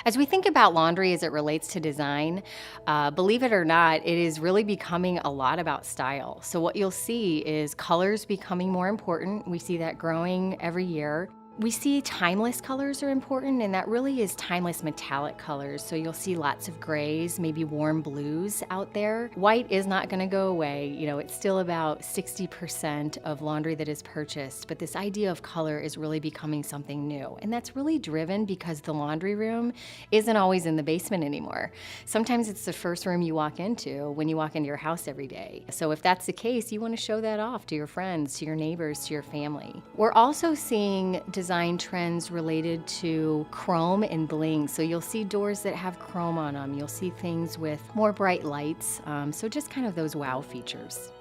As we think about laundry as it relates to design, believe it or not, it is really becoming a lot about style. So what you'll see is colors becoming more important. We see that growing every year. We see timeless colors are important, and that really is timeless metallic colors. So you'll see lots of grays, maybe warm blues out there. White is not going to go away. It's still about 60% of laundry that is purchased, but this idea of color is really becoming something new. And that's really driven because the laundry room isn't always in the basement anymore. Sometimes it's the first room you walk into when you walk into your house every day. So if that's the case, you want to show that off to your friends, to your neighbors, to your family. We're also seeing design trends related to chrome and bling. So you'll see doors that have chrome on them. You'll see things with more bright lights. So just kind of those wow features.